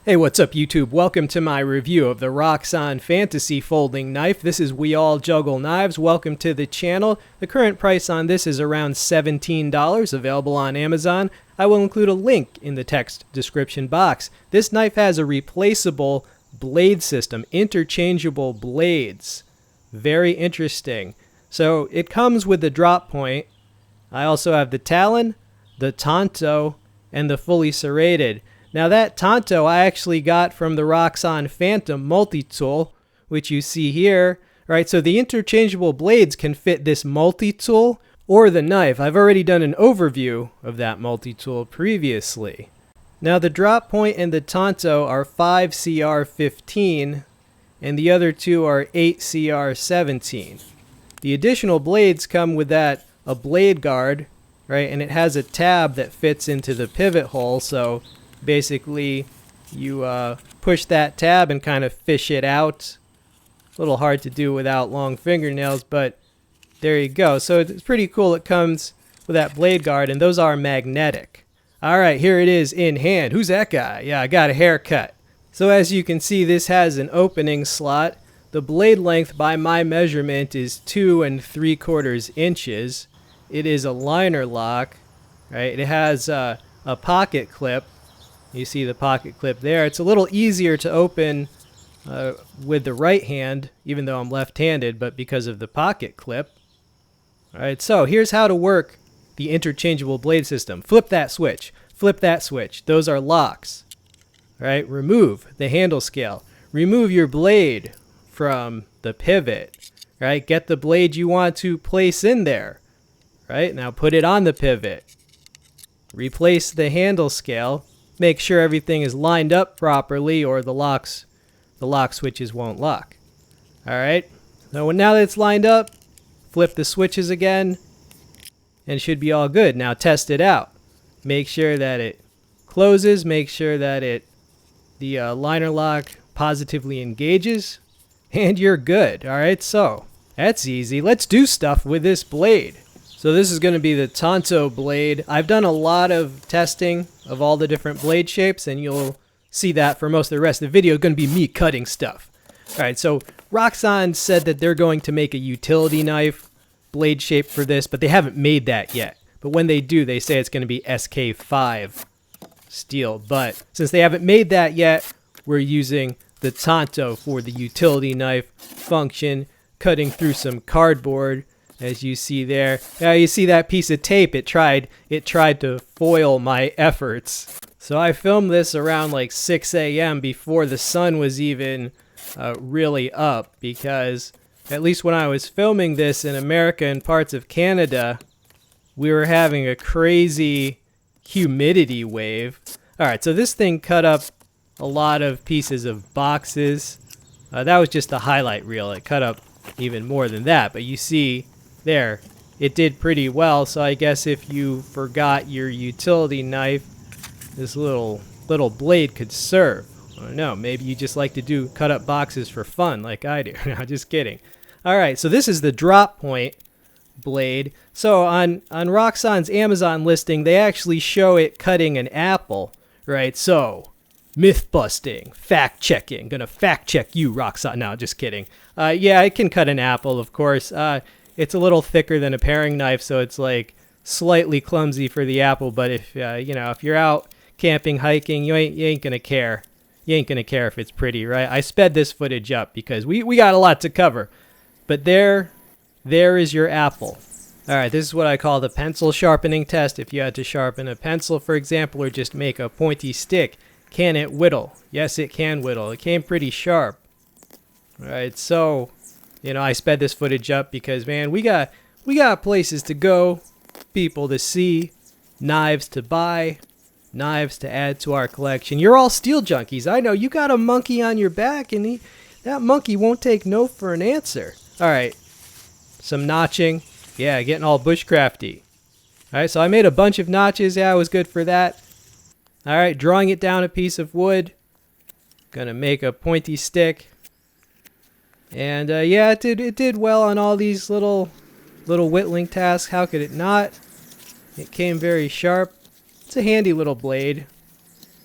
Hey, what's up YouTube? Welcome to my review of the Roxon Phantasy folding knife. This is We All Juggle Knives. Welcome to the channel. The current price on this is around $17, available on Amazon. I will include a link in the text description box. This knife has a replaceable blade system, interchangeable blades. Very interesting. So it comes with the drop point. I also have the Talon, the Tonto, and the fully serrated. Now that Tonto I actually got from the Roxon Phantom Multitool, which you see here. Right, so the interchangeable blades can fit this Multitool or the knife. I've already done an overview of that Multitool previously. Now the drop point and the Tonto are 5CR15 and the other two are 8CR17. The additional blades come with a blade guard, right, and it has a tab that fits into the pivot hole, so basically you push that tab and kind of fish it out. A little hard to do without long fingernails, but there you go. So it's pretty cool. It comes with that blade guard, and those are magnetic. All right, here it is in hand. Who's that guy? Yeah, I got a haircut. So as you can see, this has an opening slot. The blade length by my measurement is 2 3/4 inches. It is a liner lock, right? It has a pocket clip. You see the pocket clip there. It's a little easier to open with the right hand, even though I'm left-handed, but because of the pocket clip. All right, so here's how to work the interchangeable blade system. Flip that switch. Flip that switch. Those are locks. All right, remove the handle scale. Remove your blade from the pivot. Right, get the blade you want to place in there. Right, now put it on the pivot. Replace the handle scale. Make sure everything is lined up properly, or the lock switches won't lock. All right. So now that it's lined up, flip the switches again, and it should be all good. Now test it out. Make sure that it closes. Make sure that the liner lock positively engages, and you're good. All right. So that's easy. Let's do stuff with this blade. So this is going to be the Tonto blade. I've done a lot of testing of all the different blade shapes, and you'll see that for most of the rest of the video. It's going to be me cutting stuff. All right, so Roxon said that they're going to make a utility knife blade shape for this, but they haven't made that yet. But when they do, they say it's going to be SK5 steel. But since they haven't made that yet, we're using the Tonto for the utility knife function, cutting through some cardboard. As you see there, you see that piece of tape. It tried to foil my efforts. So I filmed this around like 6 a.m. before the sun was even really up, because at least when I was filming this in America and parts of Canada, we were having a crazy humidity wave. All right, so this thing cut up a lot of pieces of boxes. That was just the highlight reel. It cut up even more than that, but you see there, it did pretty well. So I guess if you forgot your utility knife, this little blade could serve. I don't know, maybe you just like to cut up boxes for fun like I do. No, just kidding. All right, so this is the drop point blade. So on Roxon's Amazon listing, they actually show it cutting an apple, right? So myth busting, fact checking. Gonna fact check you, Roxon. No, just kidding. Yeah, it can cut an apple, of course. It's a little thicker than a paring knife, so it's like slightly clumsy for the apple. But if if you're out camping, hiking, you ain't gonna care. You ain't gonna care if it's pretty, right? I sped this footage up because we got a lot to cover. But there is your apple. All right, this is what I call the pencil sharpening test. If you had to sharpen a pencil, for example, or just make a pointy stick, can it whittle? Yes, it can whittle. It came pretty sharp. All right, so I sped this footage up because, man, we got places to go, people to see, knives to buy, knives to add to our collection. You're all steel junkies. I know. You got a monkey on your back, and that monkey won't take no for an answer. All right, some notching. Yeah, getting all bushcrafty. All right, so I made a bunch of notches. Yeah, I was good for that. All right, drawing it down a piece of wood. Gonna make a pointy stick. And yeah, it did well on all these little whittling tasks. How could it not? It came very sharp. It's a handy little blade.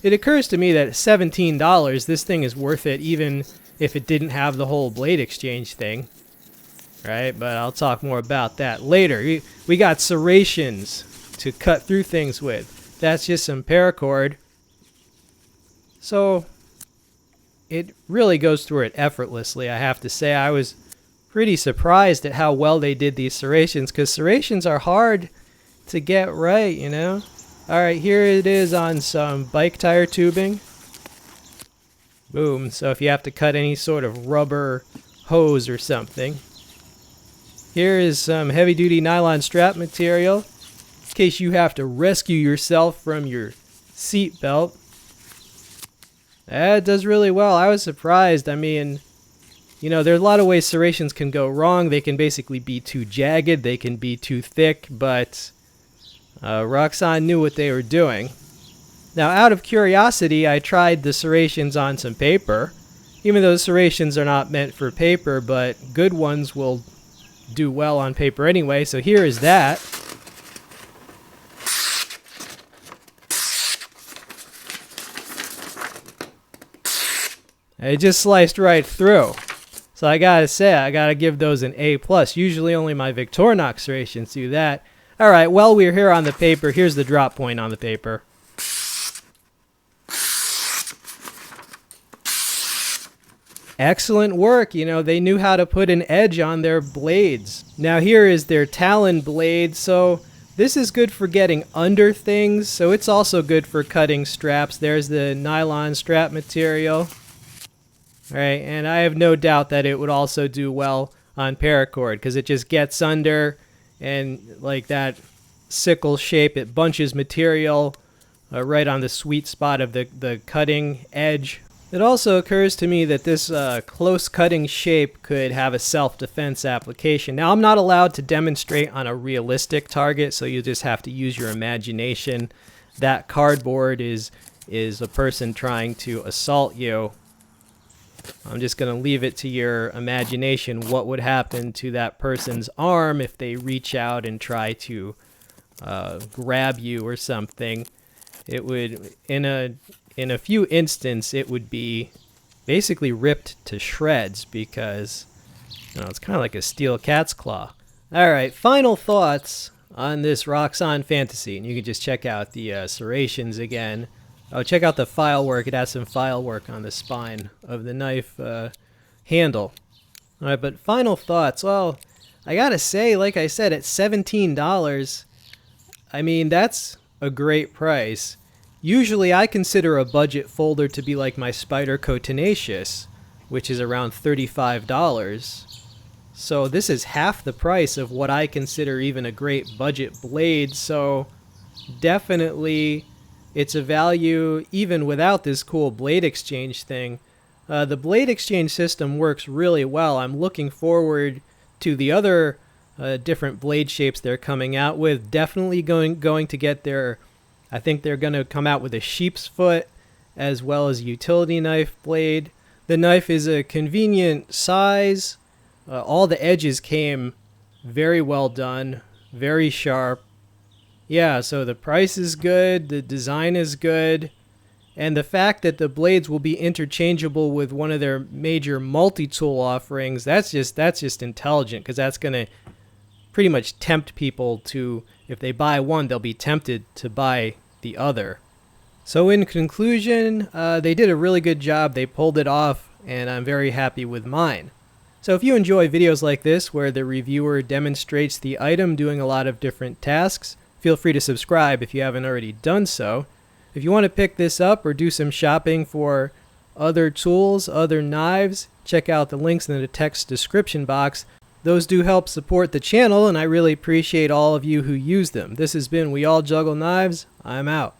it occurs to me that at $17, this thing is worth it even if it didn't have the whole blade exchange thing. Right, but I'll talk more about that later. We got serrations to cut through things with. That's just some paracord. So it really goes through it effortlessly, I have to say. I was pretty surprised at how well they did these serrations, because serrations are hard to get right, you know? Alright, here it is on some bike tire tubing. Boom. So if you have to cut any sort of rubber hose or something. Here is some heavy-duty nylon strap material in case you have to rescue yourself from your seat belt. That does really well. I was surprised. I mean, you know, there are a lot of ways serrations can go wrong. They can basically be too jagged. They can be too thick, but Roxon knew what they were doing. Now, out of curiosity, I tried the serrations on some paper. Even though serrations are not meant for paper, but good ones will do well on paper anyway, so here is that. It just sliced right through. So I gotta say, I gotta give those an A+. Usually only my Victorinox serrations do that. Alright, well, we're here on the paper. Here's the drop point on the paper. Excellent work. You know, they knew how to put an edge on their blades. Now here is their Talon Blade. So this is good for getting under things. So it's also good for cutting straps. There's the nylon strap material. All right, and I have no doubt that it would also do well on paracord because it just gets under and like that sickle shape, it bunches material right on the sweet spot of the cutting edge. It also occurs to me that this close cutting shape could have a self-defense application. Now, I'm not allowed to demonstrate on a realistic target, so you just have to use your imagination. That cardboard is a person trying to assault you. I'm just going to leave it to your imagination what would happen to that person's arm if they reach out and try to grab you or something. It would, in a few instances, it would be basically ripped to shreds because, you know, it's kind of like a steel cat's claw. All right, final thoughts on this Roxon Phantasy, and you can just check out the serrations again. Oh, check out the file work. It has some file work on the spine of the knife handle. All right, but final thoughts. Well, I gotta say, like I said, at $17, I mean, that's a great price. Usually I consider a budget folder to be like my Spyderco Tenacious, which is around $35. So this is half the price of what I consider even a great budget blade, so definitely it's a value even without this cool blade exchange thing. The blade exchange system works really well. I'm looking forward to the other different blade shapes they're coming out with. Definitely going to get their, I think they're going to come out with a sheep's foot as well as a utility knife blade. The knife is a convenient size. All the edges came very well done, very sharp. Yeah, so the price is good, the design is good, and the fact that the blades will be interchangeable with one of their major multi-tool offerings, that's just intelligent, because that's going to pretty much tempt people to, if they buy one, they'll be tempted to buy the other. So in conclusion, they did a really good job. They pulled it off, and I'm very happy with mine. So if you enjoy videos like this where the reviewer demonstrates the item doing a lot of different tasks, feel free to subscribe if you haven't already done so. If you want to pick this up or do some shopping for other tools, other knives, check out the links in the text description box. Those do help support the channel, and I really appreciate all of you who use them. This has been We All Juggle Knives. I'm out.